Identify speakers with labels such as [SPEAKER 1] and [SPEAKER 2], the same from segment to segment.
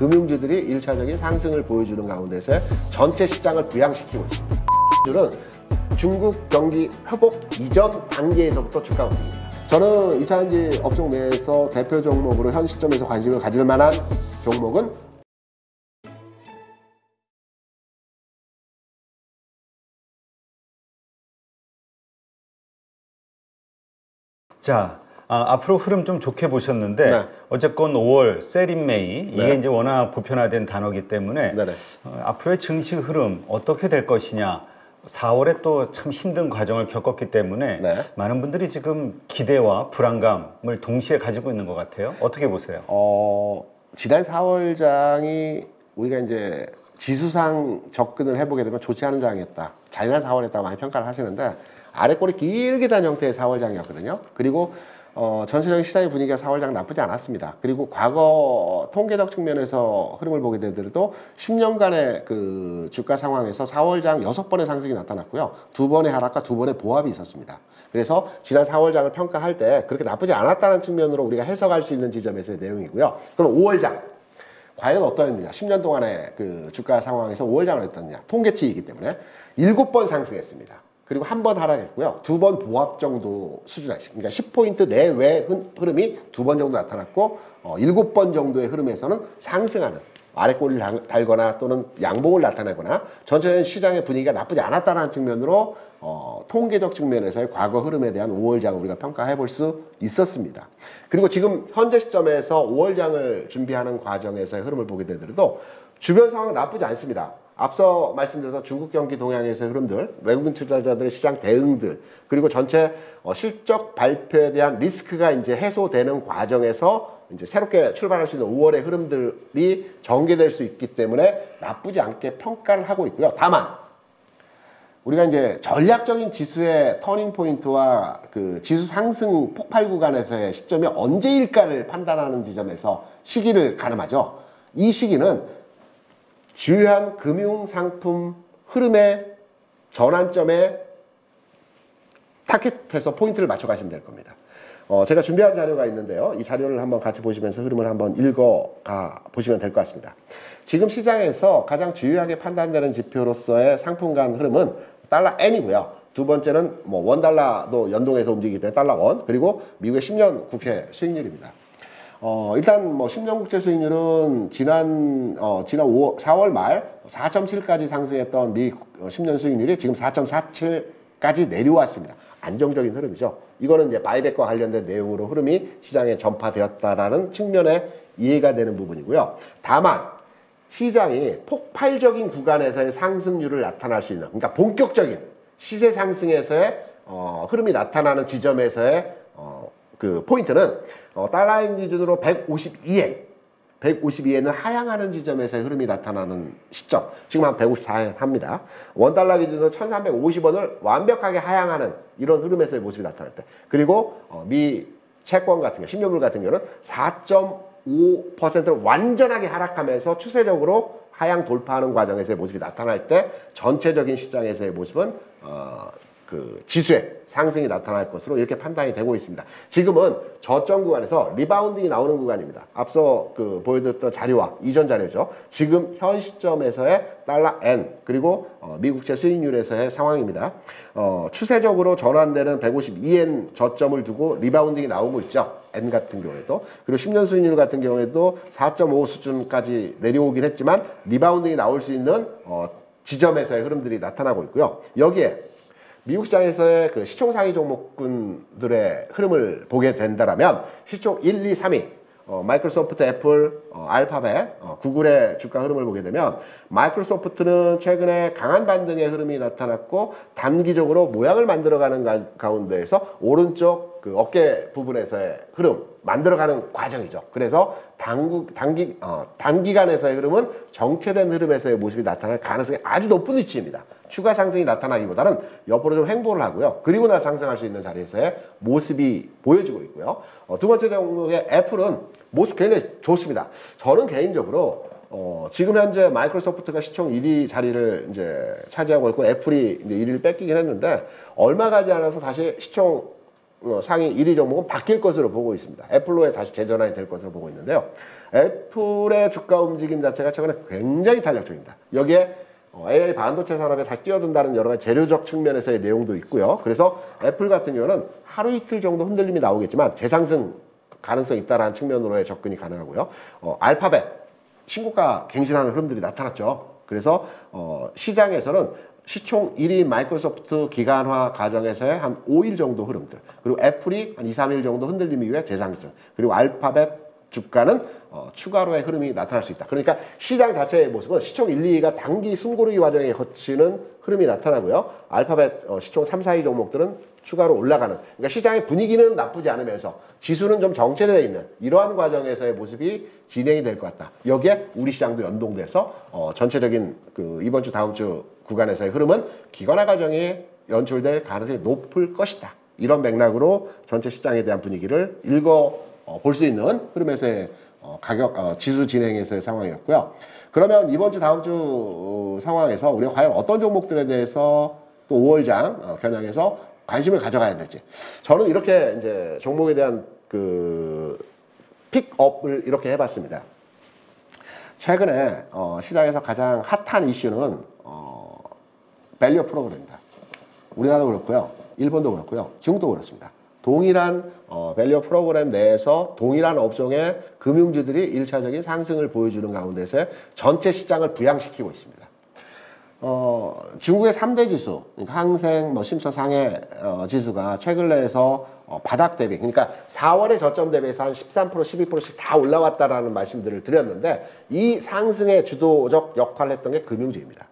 [SPEAKER 1] 금융주들이 1차적인 상승을 보여주는 가운데서 전체 시장을 부양시키고 있습니다. 는 중국 경기 회복 이전 단계에서부터 주가 움직입니다. 저는 2차전지 업종 내에서 대표 종목으로 현 시점에서 관심을 가질 만한 종목은
[SPEAKER 2] 자, 앞으로 흐름 좀 좋게 보셨는데
[SPEAKER 1] 네.
[SPEAKER 2] 어쨌건 5월 셀인메이 이게
[SPEAKER 1] 네.
[SPEAKER 2] 이제 워낙 보편화된 단어이기 때문에
[SPEAKER 1] 네네.
[SPEAKER 2] 앞으로의 증시 흐름 어떻게 될 것이냐 4월에 또 참 힘든 과정을 겪었기 때문에
[SPEAKER 1] 네.
[SPEAKER 2] 많은 분들이 지금 기대와 불안감을 동시에 가지고 있는 것 같아요. 어떻게 보세요?
[SPEAKER 1] 지난 4월장이 우리가 이제 지수상 접근을 해보게 되면 좋지 않은 장이었다. 잔인한 4월이었다고 많이 평가를 하시는데 아래 꼬리 길게 단 형태의 4월장이었거든요. 그리고 전체적인 시장의 분위기가 4월장 나쁘지 않았습니다. 그리고 과거 통계적 측면에서 흐름을 보게 되더라도 10년간의 그 주가 상황에서 4월장 6번의 상승이 나타났고요. 2번의 하락과 2번의 보합이 있었습니다. 그래서 지난 4월장을 평가할 때 그렇게 나쁘지 않았다는 측면으로 우리가 해석할 수 있는 지점에서의 내용이고요. 그럼 5월장 과연 어떠했느냐? 10년 동안의 그 주가 상황에서 5월장을 했었느냐? 통계치이기 때문에 7번 상승했습니다. 그리고 한 번 하락했고요. 2번 보합 정도 수준에, 그러니까 10포인트 내외 흐름이 2번 정도 나타났고 7번 정도의 흐름에서는 상승하는 아래 꼬리를 달거나 또는 양봉을 나타내거나 전체적인 시장의 분위기가 나쁘지 않았다는 측면으로 통계적 측면에서의 과거 흐름에 대한 5월장을 우리가 평가해 볼 수 있었습니다. 그리고 지금 현재 시점에서 5월장을 준비하는 과정에서의 흐름을 보게 되더라도 주변 상황은 나쁘지 않습니다. 앞서 말씀드렸던 중국 경기 동향에서의 흐름들, 외국인 투자자들의 시장 대응들, 그리고 전체 실적 발표에 대한 리스크가 이제 해소되는 과정에서 이제 새롭게 출발할 수 있는 5월의 흐름들이 전개될 수 있기 때문에 나쁘지 않게 평가를 하고 있고요. 다만 우리가 이제 전략적인 지수의 터닝 포인트와 그 지수 상승 폭발 구간에서의 시점이 언제일까를 판단하는 지점에서 시기를 가늠하죠. 이 시기는 주요한 금융상품 흐름의 전환점에 타겟해서 포인트를 맞춰 가시면 될 겁니다. 제가 준비한 자료가 있는데요. 이 자료를 한번 같이 보시면서 흐름을 한번 읽어가 보시면 될 것 같습니다. 지금 시장에서 가장 주요하게 판단되는 지표로서의 상품 간 흐름은 달러 N이고요. 두 번째는 뭐 원달러도 연동해서 움직이기 때문에 달러 원, 그리고 미국의 10년 국채 수익률입니다. 일단 뭐 10년 국채 수익률은 지난 4월 말 4.7까지 상승했던 미 10년 수익률이 지금 4.47까지 내려왔습니다. 안정적인 흐름이죠. 이거는 이제 바이백과 관련된 내용으로 흐름이 시장에 전파되었다라는 측면에 이해가 되는 부분이고요. 다만 시장이 폭발적인 구간에서의 상승률을 나타날 수 있는, 그러니까 본격적인 시세 상승에서의 흐름이 나타나는 지점에서의 그 포인트는 달러인 기준으로 152엔을 하향하는 지점에서의 흐름이 나타나는 시점, 지금 한 154엔 합니다. 원달러 기준으로 1350원을 완벽하게 하향하는 이런 흐름에서의 모습이 나타날 때, 그리고 미 채권 같은 경우, 10년물 같은 경우는 4.5%를 완전하게 하락하면서 추세적으로 하향 돌파하는 과정에서의 모습이 나타날 때 전체적인 시장에서의 모습은 그 지수의 상승이 나타날 것으로 이렇게 판단이 되고 있습니다. 지금은 저점 구간에서 리바운딩이 나오는 구간입니다. 앞서 그 보여드렸던 자료와 이전 자료죠. 지금 현 시점에서의 달러 N 그리고 미국채 수익률에서의 상황입니다. 추세적으로 전환되는 152엔 저점을 두고 리바운딩이 나오고 있죠. N 같은 경우에도. 그리고 10년 수익률 같은 경우에도 4.5 수준까지 내려오긴 했지만 리바운딩이 나올 수 있는 지점에서의 흐름들이 나타나고 있고요. 여기에 미국 시장에서의 그 시총 상위 종목군들의 흐름을 보게 된다면 시총 1, 2, 3위 마이크로소프트, 애플, 알파벳, 구글의 주가 흐름을 보게 되면 마이크로소프트는 최근에 강한 반등의 흐름이 나타났고 단기적으로 모양을 만들어가는 가운데에서 오른쪽 그 어깨 부분에서의 흐름 만들어가는 과정이죠. 그래서 단기간에서의 흐름은 정체된 흐름에서의 모습이 나타날 가능성이 아주 높은 위치입니다. 추가 상승이 나타나기보다는 옆으로 좀 횡보를 하고요. 그리고 나서 상승할 수 있는 자리에서의 모습이 보여지고 있고요. 두 번째 종목의 애플은 모습 굉장히 좋습니다. 저는 개인적으로 지금 현재 마이크로소프트가 시총 1위 자리를 이제 차지하고 있고 애플이 이제 1위를 뺏기긴 했는데 얼마 가지 않아서 다시 시총 상위 1위 종목은 바뀔 것으로 보고 있습니다. 애플로에 다시 재전환이 될 것으로 보고 있는데요. 애플의 주가 움직임 자체가 최근에 굉장히 탄력적입니다. 여기에 AI 반도체 산업에 다 뛰어든다는 여러 가지 재료적 측면에서의 내용도 있고요. 그래서 애플 같은 경우는 하루 이틀 정도 흔들림이 나오겠지만 재상승 가능성이 있다라는 측면으로의 접근이 가능하고요. 알파벳 신고가 갱신하는 흐름들이 나타났죠. 그래서 시장에서는 시총 1위 마이크로소프트 기간화 과정에서의 한 5일 정도 흐름들, 그리고 애플이 한 2, 3일 정도 흔들림 이후에 재상승, 그리고 알파벳 주가는 추가로의 흐름이 나타날 수 있다. 그러니까 시장 자체의 모습은 시총 1, 2위가 단기 숨고르기 과정에 거치는 흐름이 나타나고요. 알파벳 시총 3, 4위 종목들은 추가로 올라가는, 그러니까 시장의 분위기는 나쁘지 않으면서 지수는 좀 정체되어 있는 이러한 과정에서의 모습이 진행이 될 것 같다. 여기에 우리 시장도 연동돼서 전체적인 그 이번 주 다음 주 구간에서의 흐름은 기관화 과정이 연출될 가능성이 높을 것이다. 이런 맥락으로 전체 시장에 대한 분위기를 볼 수 있는 흐름에서의 가격 지수 진행에서의 상황이었고요. 그러면 이번 주 다음 주 상황에서 우리가 과연 어떤 종목들에 대해서 또 5월장 겨냥해서 관심을 가져가야 될지, 저는 이렇게 이제 종목에 대한 그 픽업을 이렇게 해봤습니다. 최근에 시장에서 가장 핫한 이슈는 밸류 프로그램입니다. 우리나라도 그렇고요, 일본도 그렇고요, 중국도 그렇습니다. 동일한 밸류 프로그램 내에서 동일한 업종의 금융주들이 1차적인 상승을 보여주는 가운데서 전체 시장을 부양시키고 있습니다. 중국의 3대 지수, 그러니까 항생, 심서 상해 지수가 최근 내에서 바닥 대비, 그러니까 4월의 저점 대비해서 한 13%, 12%씩 다 올라왔다라는 말씀들을 드렸는데, 이 상승의 주도적 역할을 했던 게 금융주입니다.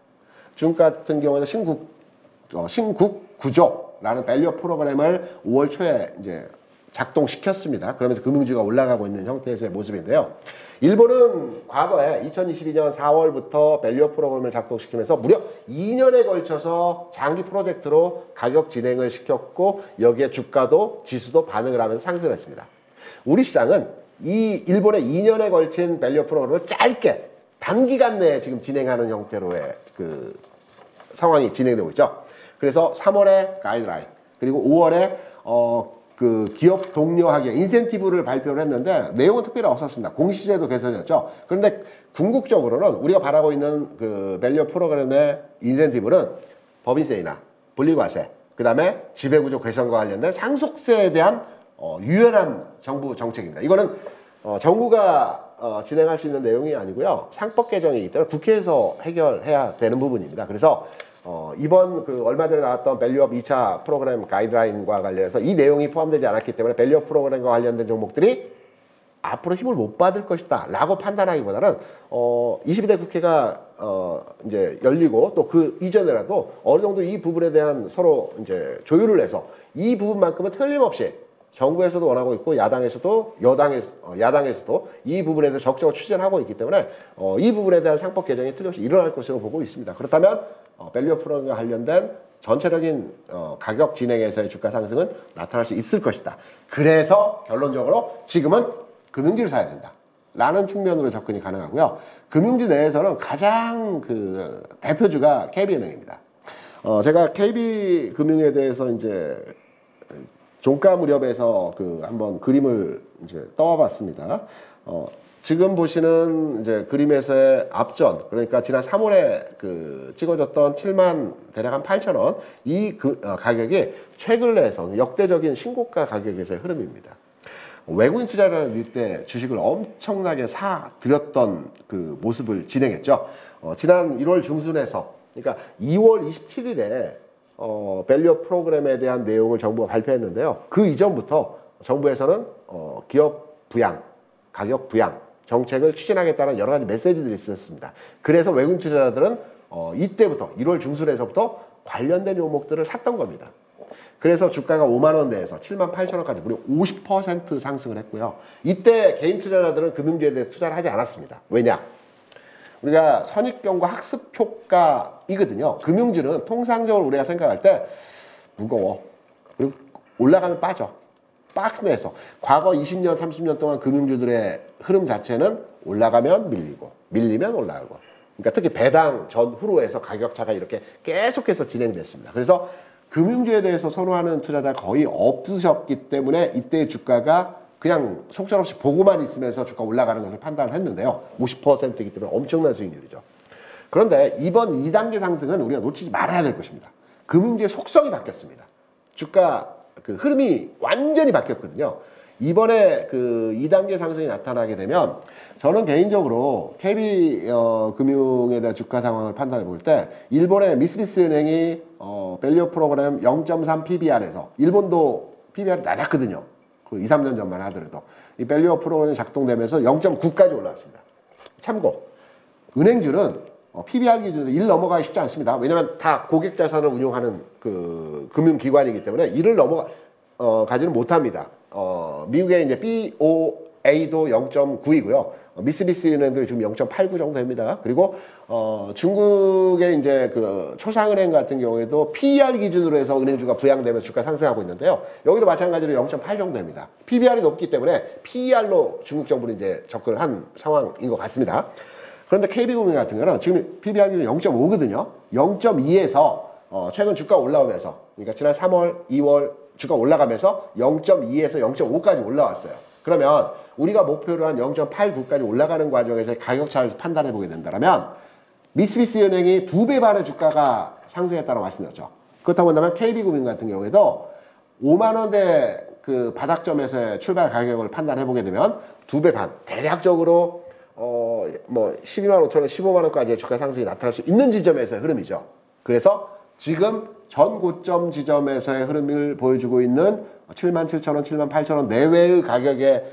[SPEAKER 1] 중국 같은 경우에는 신국 구조라는 밸류 프로그램을 5월 초에 이제 작동시켰습니다. 그러면서 금융주가 올라가고 있는 형태에서의 모습인데요. 일본은 과거에 2022년 4월부터 밸류 프로그램을 작동시키면서 무려 2년에 걸쳐서 장기 프로젝트로 가격 진행을 시켰고, 여기에 주가도 지수도 반응을 하면서 상승을 했습니다. 우리 시장은 이 일본의 2년에 걸친 밸류 프로그램을 짧게 단기간 내에 지금 진행하는 형태로의 그 상황이 진행되고 있죠. 그래서 3월에 가이드라인, 그리고 5월에 그 기업 동료 하게 인센티브를 발표를 했는데 내용은 특별히 없었습니다. 공시제도 개선이었죠. 그런데 궁극적으로는 우리가 바라고 있는 그 밸류 프로그램의 인센티브는 법인세이나 분리과세, 그 다음에 지배구조 개선과 관련된 상속세에 대한 유연한 정부 정책입니다. 이거는 정부가 진행할 수 있는 내용이 아니고요, 상법 개정이기 때문에 국회에서 해결해야 되는 부분입니다. 그래서 이번 그 얼마 전에 나왔던 밸류업 2차 프로그램 가이드라인과 관련해서 이 내용이 포함되지 않았기 때문에 밸류업 프로그램과 관련된 종목들이 앞으로 힘을 못 받을 것이다 라고 판단하기보다는 22대 국회가 이제 열리고 또 그 이전에라도 어느 정도 이 부분에 대한 서로 이제 조율을 해서 이 부분만큼은 틀림없이 정부에서도 원하고 있고 야당에서도 야당에서도 이 부분에 대해서 적극적으로 추진하고 있기 때문에 이 부분에 대한 상법 개정이 틀림없이 일어날 것으로 보고 있습니다. 그렇다면 밸류 프로그램과 관련된 전체적인 가격 진행에서의 주가 상승은 나타날 수 있을 것이다. 그래서 결론적으로 지금은 금융주를 사야 된다 라는 측면으로 접근이 가능하고요. 금융주 내에서는 가장 그 대표주가 KB은행입니다. 제가 KB금융에 대해서 이제 종가 무렵에서 그 한번 그림을 이제 떠와봤습니다. 지금 보시는 이제 그림에서의 앞전, 그러니까 지난 3월에 그 찍어줬던 7만 대략 한 8,000원 이 가격이 최근 내에서 역대적인 신고가 가격에서의 흐름입니다. 외국인 투자자는 이때 주식을 엄청나게 사들였던 그 모습을 진행했죠. 지난 1월 중순에서, 그러니까 2월 27일에 밸류 프로그램에 대한 내용을 정부가 발표했는데요. 그 이전부터 정부에서는 기업 부양, 가격 부양 정책을 추진하겠다는 여러 가지 메시지들이 있었습니다. 그래서 외국인 투자자들은 이때부터 1월 중순에서부터 관련된 종목들을 샀던 겁니다. 그래서 주가가 5만 원 내에서 7만 8천 원까지 무려 50% 상승을 했고요. 이때 개인 투자자들은 금융주에 대해서 투자를 하지 않았습니다. 왜냐? 우리가 선입견과 학습 효과이거든요. 금융주는 통상적으로 우리가 생각할 때 무거워, 그리고 올라가면 빠져, 박스 내에서 과거 20년, 30년 동안 금융주들의 흐름 자체는 올라가면 밀리고 밀리면 올라가고, 그러니까 특히 배당 전후로 해서 가격차가 이렇게 계속해서 진행됐습니다. 그래서 금융주에 대해서 선호하는 투자자가 거의 없으셨기 때문에 이때의 주가가 그냥 속절없이 보고만 있으면서 주가 올라가는 것을 판단을 했는데요. 50%이기 때문에 엄청난 수익률이죠. 그런데 이번 2단계 상승은 우리가 놓치지 말아야 될 것입니다. 금융주의 속성이 바뀌었습니다. 주가 그 흐름이 완전히 바뀌었거든요. 이번에 그 2단계 상승이 나타나게 되면 저는 개인적으로 KB 금융에 대한 주가 상황을 판단해 볼 때 일본의 미쓰비시 은행이 밸류 프로그램 0.3 PBR에서 일본도 PBR이 낮았거든요. 그 2, 3년 전만 하더라도 이 밸류 프로그램이 작동되면서 0.9까지 올라왔습니다. 참고 은행주는 PBR 기준으로 1 넘어가기 쉽지 않습니다. 왜냐하면 다 고객 자산을 운용하는 그 금융기관이기 때문에 1을 가지는 못합니다. 미국의 이제 BOA도 0.9이고요. 미쓰비시 은행도 지금 0.89 정도 됩니다. 그리고 중국의 이제 그 초상은행 같은 경우에도 PER 기준으로 해서 은행주가 부양되면서 주가 상승하고 있는데요. 여기도 마찬가지로 0.8 정도 됩니다. PBR이 높기 때문에 PER로 중국 정부는 이제 접근을 한 상황인 것 같습니다. 그런데 KB금융 같은 경우는 지금 PBR 기준 0.5거든요. 0.2에서 최근 주가 올라오면서 그러니까 지난 3월, 2월 주가 올라가면서 0.2에서 0.5까지 올라왔어요. 그러면 우리가 목표로 한 0.89까지 올라가는 과정에서 가격차를 판단해 보게 된다면 미쓰비시 은행이 2배 반의 주가가 상승했다고 말씀드렸죠. 그렇다고 한다면 KB금융 같은 경우에도 5만 원대 그 바닥점에서의 출발 가격을 판단해 보게 되면 2배 반, 대략적으로 뭐 12만 5천 원, 15만 원까지의 주가 상승이 나타날 수 있는 지점에서의 흐름이죠. 그래서 지금 전 고점 지점에서의 흐름을 보여주고 있는 7만 7천 원, 7만 8천 원 내외의 가격의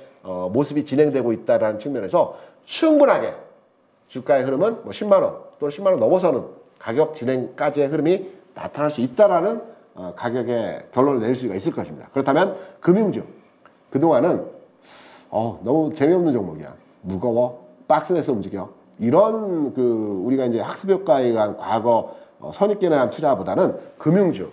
[SPEAKER 1] 모습이 진행되고 있다는 측면에서 충분하게 주가의 흐름은 뭐 10만 원 또는 10만 원 넘어서는 가격 진행까지의 흐름이 나타날 수 있다라는 가격의 결론을 낼 수가 있을 것입니다. 그렇다면 금융주 그동안은 너무 재미없는 종목이야. 무거워. 박스에서 움직여. 이런 그 우리가 이제 학습 효과에 의한 과거 선입견에 대한 투자보다는 금융주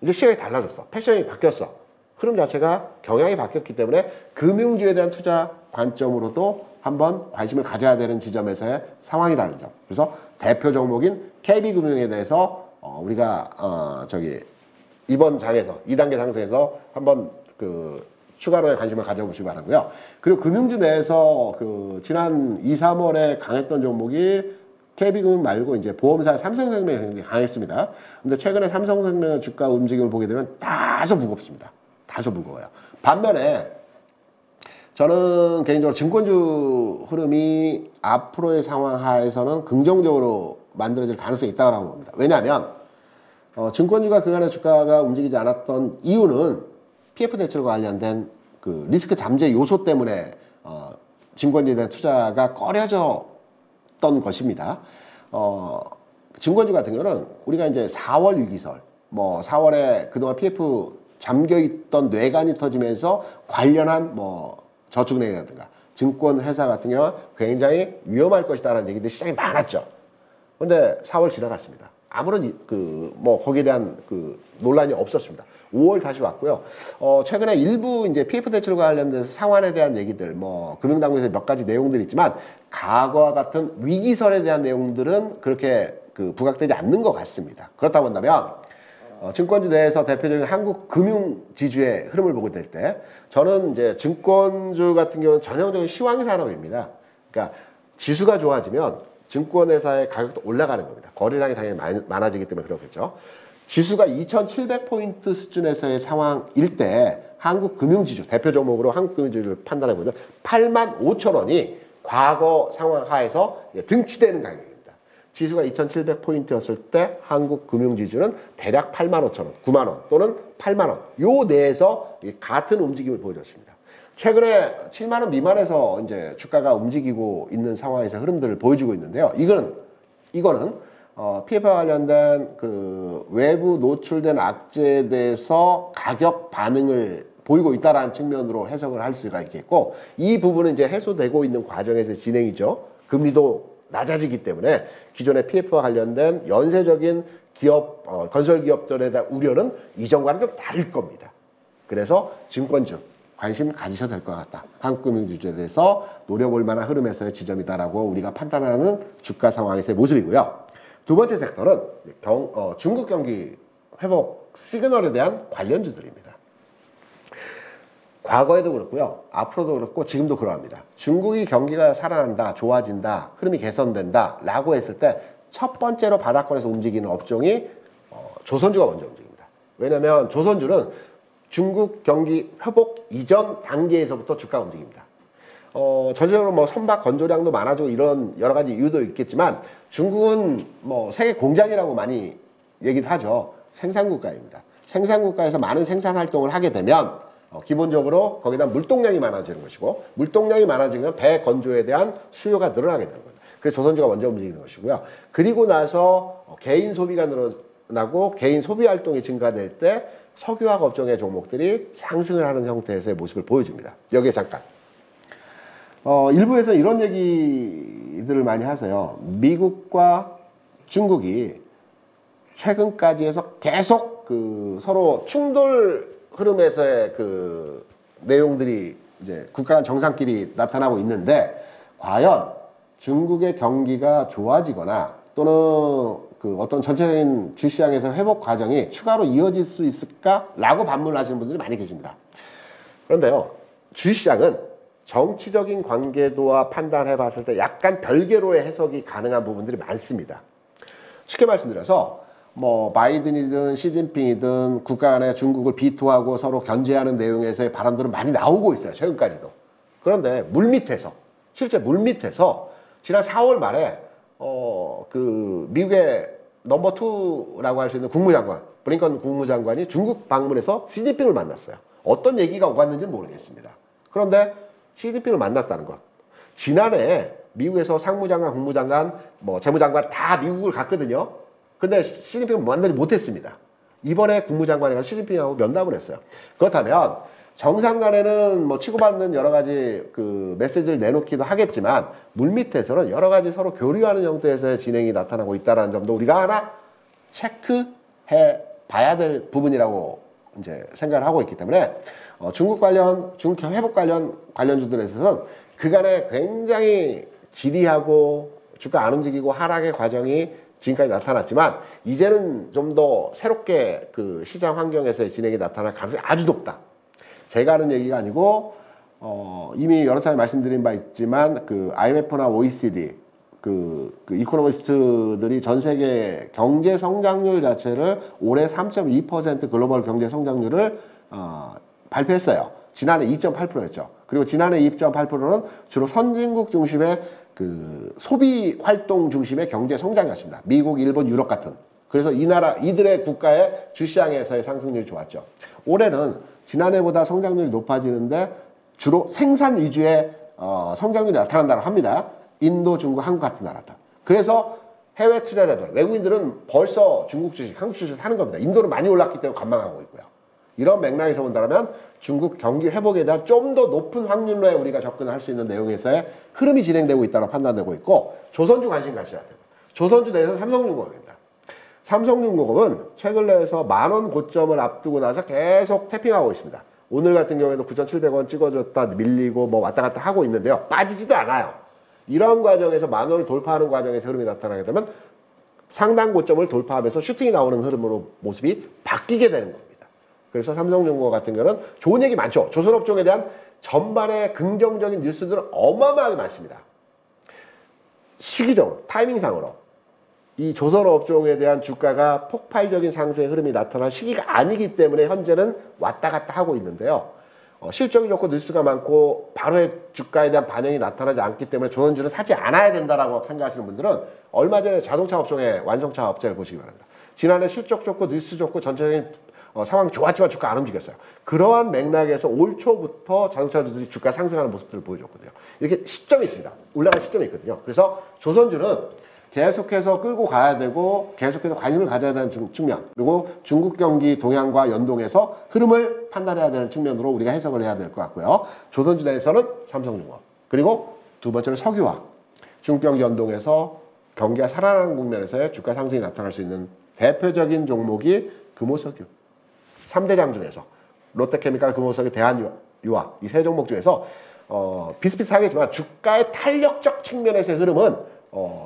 [SPEAKER 1] 이제 시각이 달라졌어. 패션이 바뀌었어. 흐름 자체가 경향이 바뀌었기 때문에 금융주에 대한 투자 관점으로도 한번 관심을 가져야 되는 지점에서의 상황이라는 점. 그래서 대표 종목인 KB금융에 대해서 우리가 이번 장에서 2단계 상승에서 한번 그 추가로의 관심을 가져보시기 바라고요. 그리고 금융주 내에서 그 지난 2, 3월에 강했던 종목이 KB금융 말고 이제 보험사 삼성생명이 굉장히 강했습니다. 근데 최근에 삼성생명 주가 움직임을 보게 되면 다소 무겁습니다. 다소 무거워요. 반면에 저는 개인적으로 증권주 흐름이 앞으로의 상황 하에서는 긍정적으로 만들어질 가능성이 있다고 봅니다. 왜냐하면 증권주가 그간의 주가가 움직이지 않았던 이유는 PF 대출과 관련된 그 리스크 잠재 요소 때문에 증권주에 대한 투자가 꺼려졌던 것입니다. 증권주 같은 경우는 우리가 이제 4월 위기설, 뭐 4월에 그동안 PF 잠겨있던 뇌관이 터지면서 관련한 뭐 저축은행이라든가 증권회사 같은 경우는 굉장히 위험할 것이다라는 얘기들이 시장에 많았죠. 그런데 4월 지나갔습니다. 아무런 거기에 대한 그 논란이 없었습니다. 5월 다시 왔고요. 최근에 일부 이제 PF 대출과 관련돼서 상환에 대한 얘기들, 뭐 금융당국에서 몇 가지 내용들이 있지만 과거와 같은 위기설에 대한 내용들은 그렇게 그 부각되지 않는 것 같습니다. 그렇다고 한다면 증권주 내에서 대표적인 한국 금융지주의 흐름을 보게 될 때 저는 이제 증권주 같은 경우는 전형적인 시황산업입니다. 그러니까 지수가 좋아지면 증권회사의 가격도 올라가는 겁니다. 거래량이 당연히 많아지기 때문에 그렇겠죠. 지수가 2,700포인트 수준에서의 상황일 때 한국 금융지주, 대표 종목으로 한국 금융지주를 판단해보면 85,000원이 과거 상황 하에서 등치되는 가격입니다. 지수가 2,700포인트였을 때 한국 금융지주는 대략 85,000원, 9만원 또는 8만원 요 내에서 같은 움직임을 보여줬습니다. 최근에 7만원 미만에서 이제 주가가 움직이고 있는 상황에서 흐름들을 보여주고 있는데요. 이거는 PF와 관련된 그 외부 노출된 악재에 대해서 가격 반응을 보이고 있다라는 측면으로 해석을 할 수가 있겠고, 이 부분은 이제 해소되고 있는 과정에서 진행이죠. 금리도 낮아지기 때문에 기존의 PF와 관련된 연쇄적인 기업, 건설 기업들에 대한 우려는 이전과는 좀 다를 겁니다. 그래서 증권주 관심 가지셔도 될 것 같다. 한국금융주주에 대해서 노려볼 만한 흐름에서의 지점이다라고 우리가 판단하는 주가 상황에서의 모습이고요. 두 번째 섹터는 중국 경기 회복 시그널에 대한 관련주들입니다. 과거에도 그렇고요. 앞으로도 그렇고 지금도 그러합니다. 중국이 경기가 살아난다, 좋아진다, 흐름이 개선된다 라고 했을 때 첫 번째로 바닥권에서 움직이는 업종이 조선주가 먼저 움직입니다. 왜냐하면 조선주는 중국 경기 회복 이전 단계에서부터 주가가 움직입니다. 전체적으로 뭐 선박 건조량도 많아지고 이런 여러 가지 이유도 있겠지만 중국은 뭐 세계 공장이라고 많이 얘기를 하죠. 생산국가입니다. 생산국가에서 많은 생산 활동을 하게 되면 기본적으로 거기다 물동량이 많아지는 것이고 물동량이 많아지면 배 건조에 대한 수요가 늘어나게 되는 거죠. 그래서 조선주가 먼저 움직이는 것이고요. 그리고 나서 개인 소비가 늘어나고 개인 소비 활동이 증가될 때 석유화학 업종의 종목들이 상승을 하는 형태에서의 모습을 보여줍니다. 여기에 잠깐. 일부에서 이런 얘기들을 많이 하세요. 미국과 중국이 최근까지 해서 계속 그 서로 충돌 흐름에서의 그 내용들이 이제 국가 간 정상끼리 나타나고 있는데 과연 중국의 경기가 좋아지거나 또는 그 어떤 전체적인 주시장에서 회복 과정이 추가로 이어질 수 있을까라고 반문을 하시는 분들이 많이 계십니다. 그런데요, 주시장은 정치적인 관계도와 판단해 봤을 때 약간 별개로의 해석이 가능한 부분들이 많습니다. 쉽게 말씀드려서 뭐 바이든이든 시진핑이든 국가 간에 중국을 비토하고 서로 견제하는 내용에서의 발언들은 많이 나오고 있어요. 최근까지도. 그런데 물밑에서 실제 물밑에서 지난 4월 말에 그 미국의 넘버 2라고 할 수 있는 국무장관 브링컨 국무장관이 중국 방문해서 시진핑을 만났어요. 어떤 얘기가 오갔는지는 모르겠습니다. 그런데 시진핑을 만났다는 것. 지난해 미국에서 상무장관, 국무장관, 뭐 재무장관 다 미국을 갔거든요. 근데 시진핑을 만나지 못했습니다. 이번에 국무장관이 가서 시진핑하고 면담을 했어요. 그렇다면 정상 간에는 뭐 치고받는 여러 가지 그 메시지를 내놓기도 하겠지만 물밑에서는 여러 가지 서로 교류하는 형태에서의 진행이 나타나고 있다는 점도 우리가 하나 체크해 봐야 될 부분이라고 이제 생각을 하고 있기 때문에 중국 관련, 중국 회복 관련주들에서는 그간에 굉장히 지리하고 주가 안 움직이고 하락의 과정이 지금까지 나타났지만 이제는 좀 더 새롭게 그 시장 환경에서의 진행이 나타날 가능성이 아주 높다. 제가 하는 얘기가 아니고 이미 여러 차례 말씀드린 바 있지만 그 IMF나 OECD 그 이코노미스트들이 전 세계 경제 성장률 자체를 올해 3.2% 글로벌 경제 성장률을 발표했어요. 지난해 2.8%였죠. 그리고 지난해 2.8%는 주로 선진국 중심의 그 소비 활동 중심의 경제 성장이었습니다. 미국, 일본, 유럽 같은. 그래서 이들의 국가의 주시장에서의 상승률이 좋았죠. 올해는 지난해보다 성장률이 높아지는데 주로 생산 위주의 성장률이 나타난다고 합니다. 인도, 중국, 한국 같은 나라들. 그래서 해외 투자자들, 외국인들은 벌써 중국 주식, 한국 주식을 사는 겁니다. 인도는 많이 올랐기 때문에 관망하고 있고요. 이런 맥락에서 본다면 중국 경기 회복에 대한 좀 더 높은 확률로에 우리가 접근을 할 수 있는 내용에서의 흐름이 진행되고 있다고 판단되고 있고 조선주 관심 가셔야 돼요. 조선주 내에서 삼성중공업입니다. 삼성중공업은 최근 내에서 10,000원 고점을 앞두고 나서 계속 태핑하고 있습니다. 오늘 같은 경우에도 9,700원 찍어줬다 밀리고 뭐 왔다 갔다 하고 있는데요. 빠지지도 않아요. 이런 과정에서 10,000원을 돌파하는 과정에서 흐름이 나타나게 되면 상당 고점을 돌파하면서 슈팅이 나오는 흐름으로 모습이 바뀌게 되는 겁니다. 그래서 삼성중공업 같은 경우는 좋은 얘기 많죠. 조선업종에 대한 전반의 긍정적인 뉴스들은 어마어마하게 많습니다. 시기적으로, 타이밍상으로 이 조선업종에 대한 주가가 폭발적인 상승의 흐름이 나타날 시기가 아니기 때문에 현재는 왔다 갔다 하고 있는데요. 실적이 좋고 뉴스가 많고 바로의 주가에 대한 반영이 나타나지 않기 때문에 조선주는 사지 않아야 된다라고 생각하시는 분들은 얼마 전에 자동차 업종의 완성차 업체를 보시기 바랍니다. 지난해 실적 좋고 뉴스 좋고 전체적인 상황이 좋았지만 주가 안 움직였어요. 그러한 맥락에서 올 초부터 자동차주들이 주가 상승하는 모습들을 보여줬거든요. 이렇게 시점이 있습니다. 올라갈 시점이 있거든요. 그래서 조선주는 계속해서 끌고 가야 되고 계속해서 관심을 가져야 되는 측면, 그리고 중국 경기 동향과 연동해서 흐름을 판단해야 되는 측면으로 우리가 해석을 해야 될 것 같고요. 조선주 내에서는 삼성중공업, 그리고 두 번째로 석유화, 중국 경기 연동해서 경기가 살아나는 국면에서의 주가 상승이 나타날 수 있는 대표적인 종목이 금호석유. 3대장 중에서 롯데케미칼, 금호석유, 대한유화 이 세 종목 중에서 비슷비슷하겠지만 주가의 탄력적 측면에서의 흐름은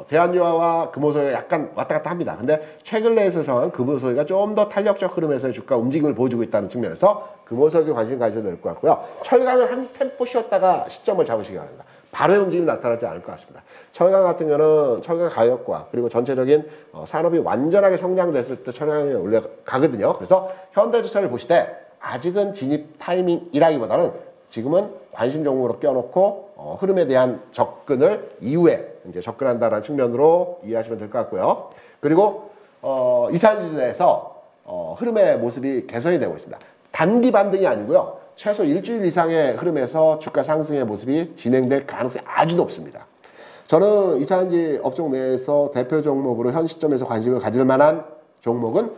[SPEAKER 1] 대한유화와 금호소이가 약간 왔다 갔다 합니다. 근데 최근 내에서 상황 금호소이가 좀 더 탄력적 흐름에서의 주가 움직임을 보여주고 있다는 측면에서 금호소이에 관심 가셔도 될 것 같고요. 철강은 한 템포 쉬었다가 시점을 잡으시기 바랍니다. 바로의 움직임이 나타나지 않을 것 같습니다. 철강 같은 경우는 철강 가격과 그리고 전체적인 산업이 완전하게 성장됐을 때 철강이 올라가거든요. 그래서 현대주차를 보실 때 아직은 진입 타이밍이라기보다는 지금은 관심 종목으로 껴놓고 흐름에 대한 접근을 이후에 이제 접근한다는 측면으로 이해하시면 될 것 같고요. 그리고 이산지수 내에서 흐름의 모습이 개선이 되고 있습니다. 단기 반등이 아니고요. 최소 일주일 이상의 흐름에서 주가 상승의 모습이 진행될 가능성이 아주 높습니다. 저는 2차전지 업종 내에서 대표 종목으로 현 시점에서 관심을 가질 만한 종목은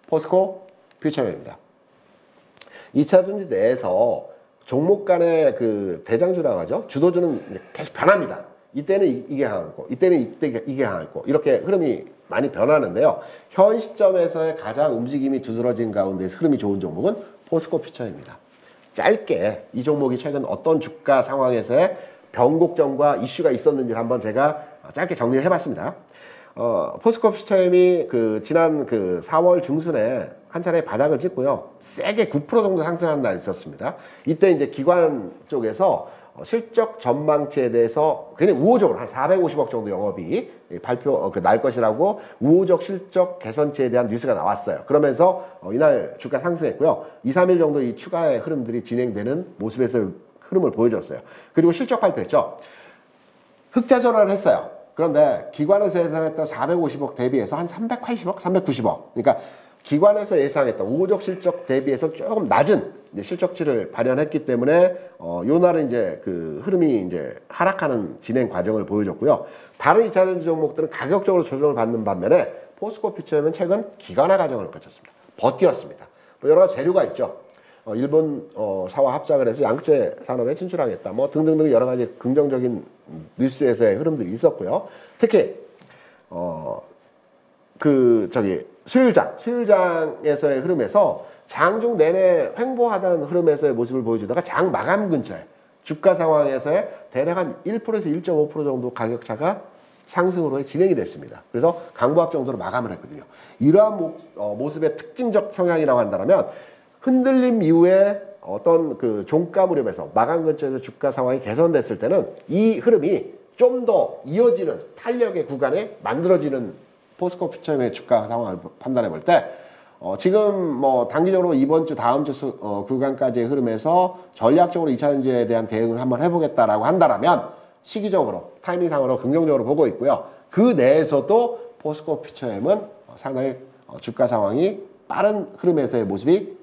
[SPEAKER 1] 포스코 퓨처입니다. 2차전지 내에서 종목 간의 그 대장주라고 하죠. 주도주는 계속 변합니다. 이때는 이게 강하고, 이때는 이게 강하고, 이렇게 흐름이 많이 변하는데요. 현 시점에서의 가장 움직임이 두드러진 가운데 흐름이 좋은 종목은 포스코 퓨처입니다. 짧게 이 종목이 최근 어떤 주가 상황에서의 변곡점과 이슈가 있었는지를 한번 제가 짧게 정리를 해봤습니다. 포스코 퓨처엠이 지난 4월 중순에 한 차례 바닥을 찍고요. 세게 9% 정도 상승하는 날이 있었습니다. 이때 이제 기관 쪽에서 실적 전망치에 대해서 굉장히 우호적으로 한 450억 정도 영업이 날 것이라고 우호적 실적 개선치에 대한 뉴스가 나왔어요. 그러면서 이날 주가 상승했고요. 2, 3일 정도 이 추가의 흐름들이 진행되는 모습에서 흐름을 보여줬어요. 그리고 실적 발표했죠. 흑자 전환을 했어요. 그런데 기관에서 예상했던 450억 대비해서 한 380억, 390억. 그러니까 기관에서 예상했던 우호적 실적 대비해서 조금 낮은 이제 실적치를 발현했기 때문에 요 날은 이제 흐름이 이제 하락하는 진행 과정을 보여줬고요. 다른 2차전지 종목들은 가격적으로 조정을 받는 반면에 포스코 퓨처는 최근 기관화 과정을 거쳤습니다. 버티었습니다. 뭐 여러 가지 재료가 있죠. 일본 사와 합작을 해서 양극재 산업에 진출하겠다. 뭐 등등등 여러 가지 긍정적인 뉴스에서의 흐름들이 있었고요. 특히 수요일장에서의 흐름에서 장중 내내 횡보하던 흐름에서의 모습을 보여주다가 장 마감 근처에 주가 상황에서의 대략 한 1%에서 1.5% 정도 가격차가 상승으로 진행이 됐습니다. 그래서 강보합 정도로 마감을 했거든요. 이러한 모습의 특징적 성향이라고 한다면 흔들림 이후에 어떤 종가 무렵에서 마감 근처에서 주가 상황이 개선됐을 때는 이 흐름이 좀 더 이어지는 탄력의 구간에 만들어지는 포스코 퓨처의 주가 상황을 판단해 볼 때 지금 뭐 단기적으로 이번 주 다음 주 구간까지의 흐름에서 전략적으로 2차전지에 대한 대응을 한번 해보겠다라고 한다면 시기적으로 타이밍상으로 긍정적으로 보고 있고요. 그 내에서도 포스코 퓨처엠은 상당히 주가 상황이 빠른 흐름에서의 모습이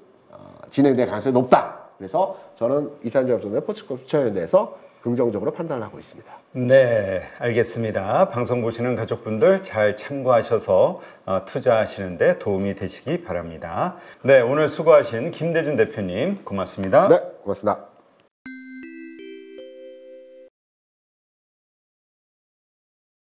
[SPEAKER 1] 진행될 가능성이 높다. 그래서 저는 2차전지 업종의 포스코 퓨처엠에 대해서 긍정적으로 판단을 하고 있습니다.
[SPEAKER 2] 네, 알겠습니다. 방송 보시는 가족분들 잘 참고하셔서 투자하시는 데 도움이 되시기 바랍니다. 네, 오늘 수고하신 김대준 대표님 고맙습니다.
[SPEAKER 1] 네, 고맙습니다.